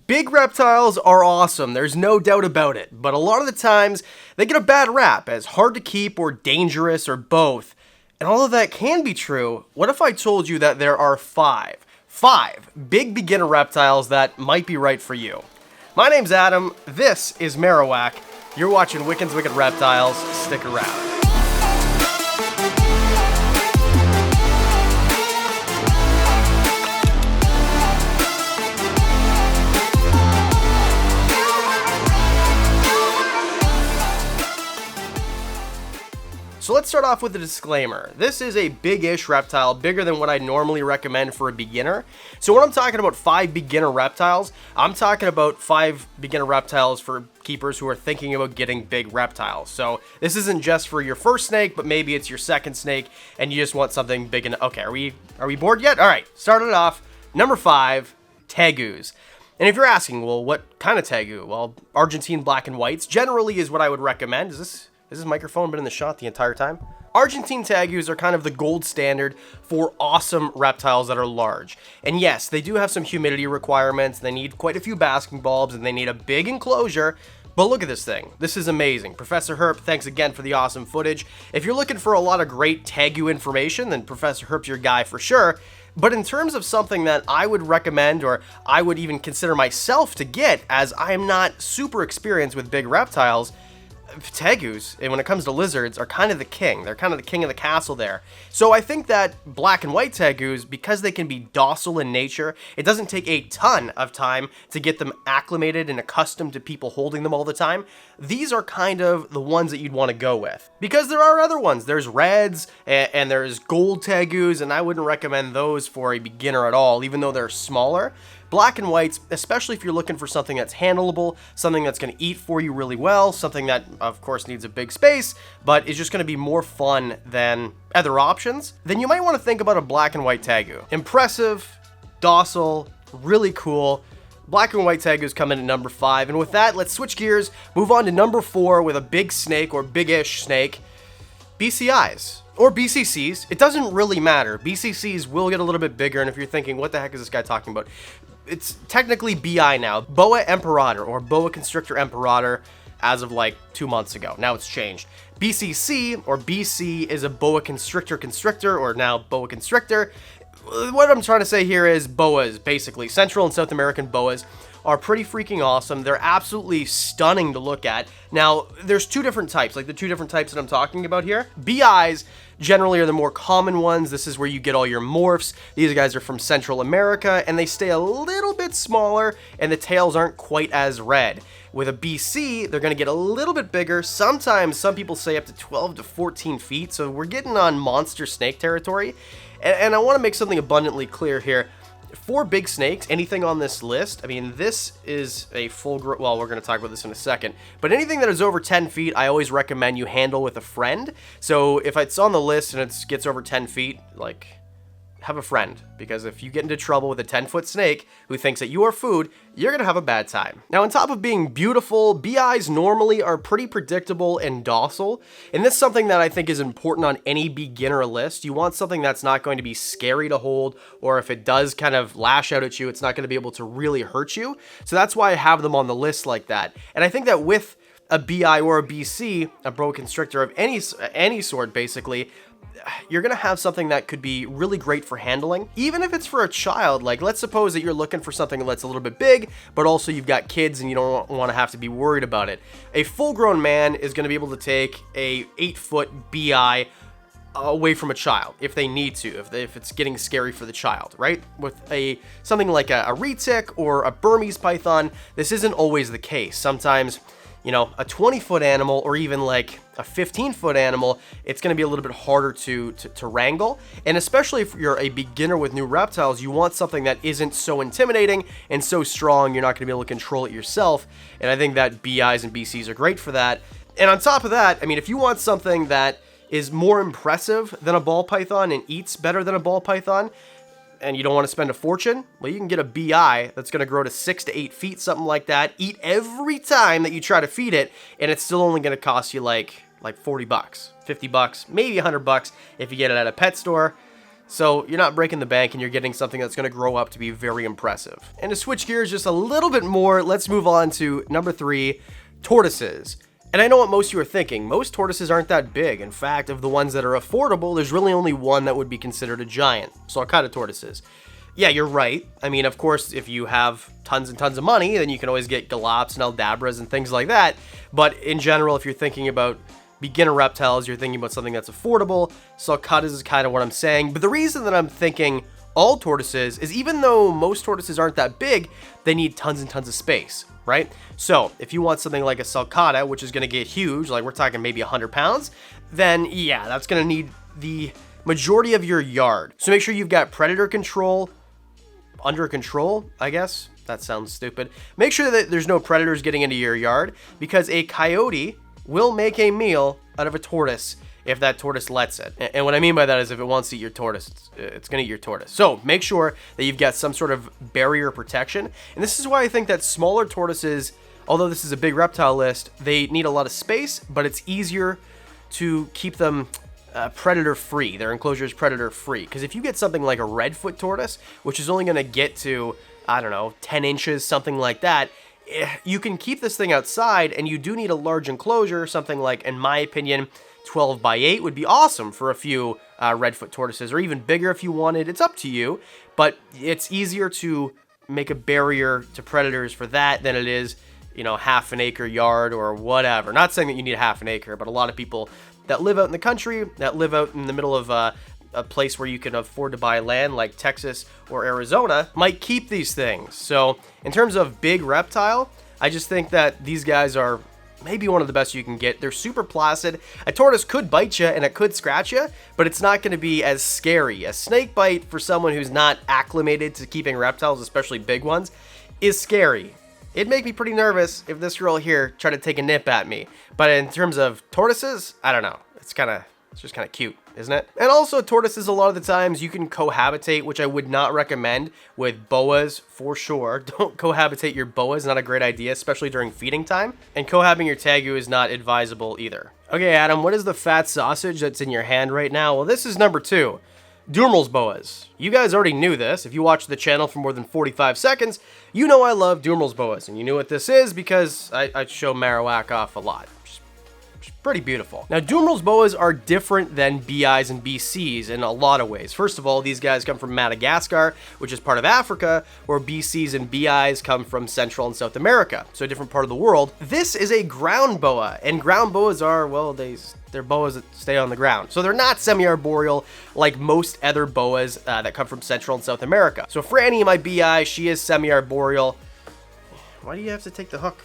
Big reptiles are awesome, there's no doubt about it, but a lot of the times they get a bad rap as hard to keep or dangerous or both. And although that can be true, what if I told you that there are five big beginner reptiles that might be right for you? My name's Adam, this is Marowak, you're watching Wiccan's Wicked Reptiles, stick around. So let's start off with a disclaimer. This is a big-ish reptile, bigger than what I normally recommend for a beginner. So when I'm talking about 5 beginner reptiles, I'm talking about 5 beginner reptiles for keepers who are thinking about getting big reptiles. So this isn't just for your first snake, but maybe it's your second snake and you just want something big enough. Okay, are we bored yet? All right, started it off. Number 5, Tagus. And if you're asking, well, what kind of Tagu? Well, Argentine black and whites generally is what I would recommend. Has this microphone been in the shot the entire time? Argentine Tagus are kind of the gold standard for awesome reptiles that are large. And yes, they do have some humidity requirements. They need quite a few basking bulbs and they need a big enclosure. But look at this thing. This is amazing. Professor Herp, thanks again for the awesome footage. If you're looking for a lot of great Tagu information, then Professor Herp's your guy for sure. But in terms of something that I would recommend, or I would even consider myself to get, as I am not super experienced with big reptiles, Tagus, and when it comes to lizards, are kind of the king. They're kind of the king of the castle there. So I think that black and white Tagus, because they can be docile in nature, it doesn't take a ton of time to get them acclimated and accustomed to people holding them all the time. These are kind of the ones that you'd want to go with. Because there are other ones. There's reds, and there's gold Tagus, and I wouldn't recommend those for a beginner at all, even though they're smaller. Black and whites, especially if you're looking for something that's handleable, something that's going to eat for you really well, something that, of course, needs a big space, but is just going to be more fun than other options, then you might want to think about a black and white Tagu. Impressive, docile, really cool. Black and white Tagus come in at number 5, and with that, let's switch gears, move on to number 4 with a big snake or big-ish snake, BCIs. Or BCCs, it doesn't really matter. BCCs will get a little bit bigger, and if you're thinking, what the heck is this guy talking about? It's technically BI now. Boa Imperator, or Boa Constrictor Imperator, as of like 2 months ago. Now it's changed. BCC, or BC, is a Boa Constrictor, or now Boa Constrictor. What I'm trying to say here is Boas, basically. Central and South American Boas are pretty freaking awesome. They're absolutely stunning to look at. Now, there's 2 different types, like the 2 different types that I'm talking about here. BIs generally are the more common ones. This is where you get all your morphs. These guys are from Central America, and they stay a little bit smaller, and the tails aren't quite as red. With a BC, they're going to get a little bit bigger. Sometimes, some people say up to 12 to 14 feet, so we're getting on monster snake territory. And I want to make something abundantly clear here. For big snakes, anything on this list, I mean, this is a full well, we're going to talk about this in a second, but anything that is over 10 feet, I always recommend you handle with a friend. So if it's on the list and it gets over 10 feet, like, have a friend, because if you get into trouble with a 10-foot snake who thinks that you are food, you're gonna have a bad time. Now, on top of being beautiful, BIs normally are pretty predictable and docile, and this is something that I think is important on any beginner list. You want something that's not going to be scary to hold, or if it does kind of lash out at you, it's not gonna be able to really hurt you. So that's why I have them on the list like that. And I think that with a BI or a BC, a Boa Constrictor of any sort, basically, you're going to have something that could be really great for handling. Even if it's for a child, like let's suppose that you're looking for something that's a little bit big, but also you've got kids and you don't want to have to be worried about it. A full-grown man is going to be able to take a 8-foot BI away from a child if they need to, if it's getting scary for the child, right? With something like a retic or a Burmese python, this isn't always the case. Sometimes, you know, a 20-foot animal or even like a 15-foot animal, it's going to be a little bit harder to wrangle. And especially if you're a beginner with new reptiles, you want something that isn't so intimidating and so strong you're not going to be able to control it yourself. And I think that BIs and BCs are great for that. And on top of that, I mean, if you want something that is more impressive than a ball python and eats better than a ball python, and you don't want to spend a fortune, well, you can get a BI that's going to grow to 6 to 8 feet, something like that, eat every time that you try to feed it, and it's still only going to cost you like 40 bucks, 50 bucks, maybe $100 if you get it at a pet store. So you're not breaking the bank and you're getting something that's going to grow up to be very impressive. And to switch gears just a little bit more, let's move on to number 3, tortoises. And I know what most of you are thinking. Most tortoises aren't that big. In fact, of the ones that are affordable, there's really only one that would be considered a giant. Sulcata tortoises. Yeah, you're right. I mean, of course, if you have tons and tons of money, then you can always get galops and aldabras and things like that. But in general, if you're thinking about beginner reptiles, you're thinking about something that's affordable. Sulcatas is kind of what I'm saying. But the reason that I'm thinking all tortoises is even though most tortoises aren't that big, they need tons and tons of space, right? So if you want something like a sulcata, which is going to get huge, like we're talking maybe 100 pounds, then yeah, that's going to need the majority of your yard. So make sure you've got predator control under control, I guess. That sounds stupid. Make sure that there's no predators getting into your yard, because a coyote will make a meal out of a tortoise if that tortoise lets it. And what I mean by that is if it wants to eat your tortoise, it's going to eat your tortoise. So make sure that you've got some sort of barrier protection. And this is why I think that smaller tortoises, although this is a big reptile list, they need a lot of space, but it's easier to keep them predator free. Their enclosure is predator free. Because if you get something like a redfoot tortoise, which is only going to get to, I don't know, 10 inches, something like that, you can keep this thing outside, and you do need a large enclosure. Something like, in my opinion, 12 by 8 would be awesome for a few redfoot tortoises, or even bigger if you wanted. It's up to you, but it's easier to make a barrier to predators for that than it is, you know, half an acre yard or whatever. Not saying that you need a half an acre, but a lot of people that live out in the country, that live out in the middle of a place where you can afford to buy land like Texas or Arizona might keep these things. So in terms of big reptile, I just think that these guys are maybe one of the best you can get. They're super placid. A tortoise could bite you and it could scratch you, but it's not going to be as scary. A snake bite, for someone who's not acclimated to keeping reptiles, especially big ones, is scary. It'd make me pretty nervous if this girl here tried to take a nip at me. But in terms of tortoises, I don't know. It's just kind of cute, isn't it? And also tortoises, a lot of the times you can cohabitate, which I would not recommend with boas for sure. Don't cohabitate your boas, not a great idea, especially during feeding time. And cohabiting your tagu is not advisable either. Okay, Adam, what is the fat sausage that's in your hand right now? Well, this is number 2. Durmals Boas. You guys already knew this. If you watched the channel for more than 45 seconds, you know I love Durmals Boas. And you knew what this is because I show Marowak off a lot. Pretty beautiful. Now, Durmals Boas are different than BIs and BCs in a lot of ways. First of all, these guys come from Madagascar, which is part of Africa, where BCs and BIs come from Central and South America, so a different part of the world. This is a ground boa, and ground boas are, well, they're boas that stay on the ground. So they're not semi-arboreal like most other boas that come from Central and South America. So Franny, my BI, she is semi-arboreal. Why do you have to take the hook?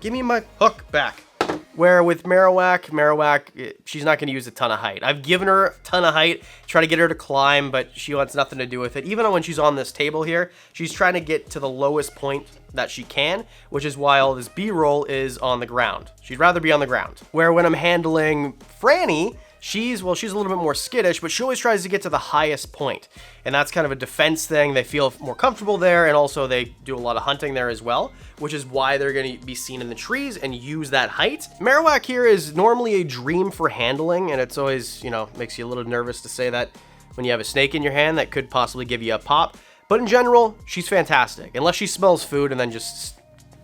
Give me my hook back. Where with Marowak, she's not going to use a ton of height. I've given her a ton of height, try to get her to climb, but she wants nothing to do with it. Even when she's on this table here, she's trying to get to the lowest point that she can, which is why all this B-roll is on the ground. She'd rather be on the ground. Where when I'm handling Franny, she's a little bit more skittish, but she always tries to get to the highest point. And that's kind of a defense thing. They feel more comfortable there, and also they do a lot of hunting there as well, which is why they're going to be seen in the trees and use that height. Marowak here is normally a dream for handling, and it's always, you know, makes you a little nervous to say that when you have a snake in your hand that could possibly give you a pop. But in general, she's fantastic. Unless she smells food and then just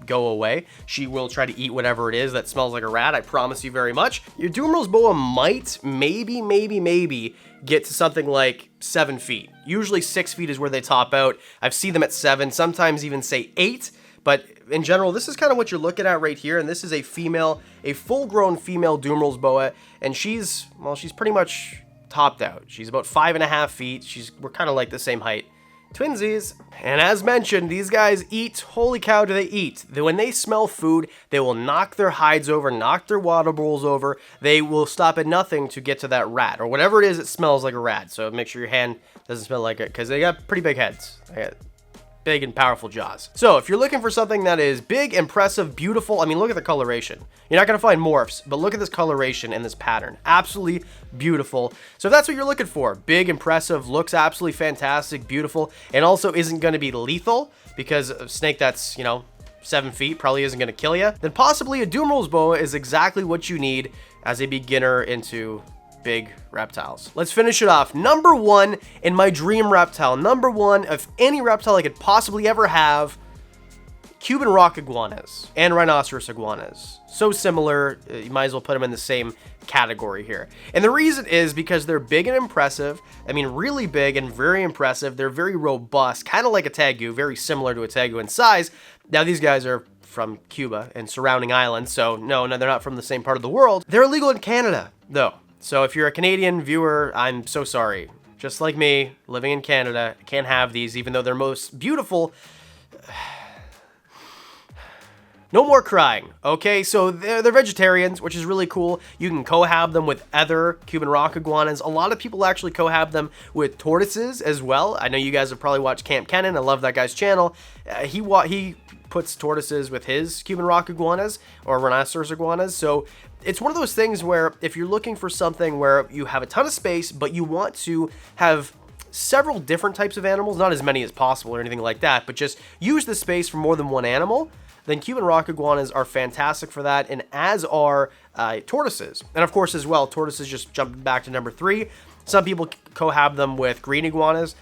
go away, she will try to eat whatever it is that smells like a rat, I promise you very much. Your Durmals Boa might, maybe get to something like 7 feet. Usually 6 feet is where they top out. I've seen them at 7, sometimes even say 8, but in general, this is kind of what you're looking at right here, and this is a female, a full-grown female Durmals Boa, and she's pretty much topped out. She's about 5.5 feet. We're kind of like the same height. Twinsies. And as mentioned, these guys eat. Holy cow, do they eat. When they smell food, they will knock their hides over, knock their water bowls over. They will stop at nothing to get to that rat, or whatever it is that smells like a rat. So make sure your hand doesn't smell like it, because they got pretty big heads. They got big and powerful jaws. So if you're looking for something that is big, impressive, beautiful, I mean, look at the coloration. You're not going to find morphs, but look at this coloration and this pattern. Absolutely beautiful. So if that's what you're looking for, big, impressive, looks absolutely fantastic, beautiful, and also isn't going to be lethal, because a snake that's, 7 feet probably isn't going to kill you, then possibly a Durmals Boa is exactly what you need as a beginner into big reptiles. Let's finish it off. Number 1 in my dream reptile. Number 1 of any reptile I could possibly ever have. Cuban rock iguanas and rhinoceros iguanas. So similar, you might as well put them in the same category here. And the reason is because they're big and impressive. I mean, really big and very impressive. They're very robust, kind of like a Tagu, very similar to a Tagu in size. Now, these guys are from Cuba and surrounding islands, so no, they're not from the same part of the world. They're illegal in Canada, though. So if you're a Canadian viewer, I'm so sorry. Just like me, living in Canada, I can't have these, even though they're most beautiful. No more crying, okay? So they're vegetarians, which is really cool. You can cohab them with other Cuban rock iguanas. A lot of people actually cohab them with tortoises as well. I know you guys have probably watched Camp Kennan. I love that guy's channel. He puts tortoises with his Cuban rock iguanas or rhinoceros iguanas. So it's one of those things where if you're looking for something where you have a ton of space, but you want to have several different types of animals, not as many as possible or anything like that, but just use the space for more than one animal, then Cuban rock iguanas are fantastic for that, and as are tortoises. And of course, as well, tortoises just jumped back to number 3. Some people cohab them with green iguanas.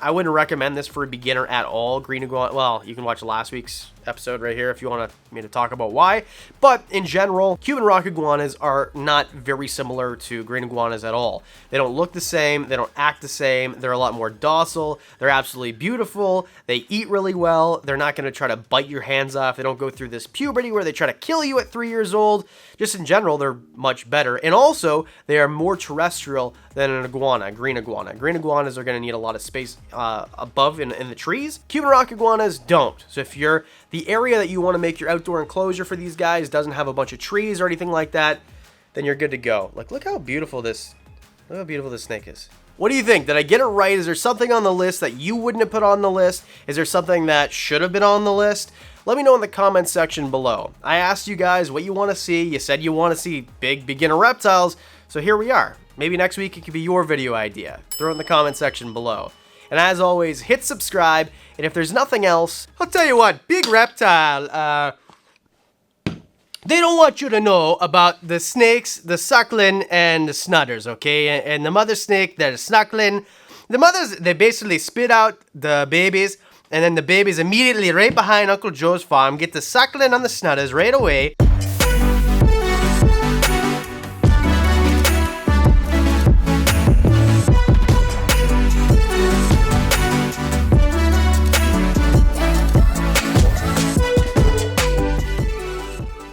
I wouldn't recommend this for a beginner at all. Green iguana, well, you can watch last week's episode right here if you want me to talk about why. But in general, Cuban rock iguanas are not very similar to green iguanas at all. They don't look the same. They don't act the same. They're a lot more docile. They're absolutely beautiful. They eat really well. They're not going to try to bite your hands off. They don't go through this puberty where they try to kill you at 3 years old. Just in general, they're much better. And also, they are more terrestrial than an iguana, a green iguana. Green iguanas are going to need a lot of space above in the trees. Cuban rock iguanas don't. So if you're the area that you want to make your outdoor enclosure for these guys doesn't have a bunch of trees or anything like that, then you're good to go. Like, look how beautiful this snake is. What do you think? Did I get it right? Is there something on the list that you wouldn't have put on the list? Is there something that should have been on the list? Let me know in the comments section below. I asked you guys what you want to see. You said you want to see big beginner reptiles, so here we are. Maybe next week it could be your video idea. Throw it in the comment section below. And as always, hit subscribe, and if there's nothing else, I'll tell you what, Big Reptile, they don't want you to know about the snakes, the suckling, and the snudders, okay? And the mother snake, they're snuckling. The mothers, they basically spit out the babies, and then the babies immediately right behind Uncle Joe's farm get the suckling on the snudders right away.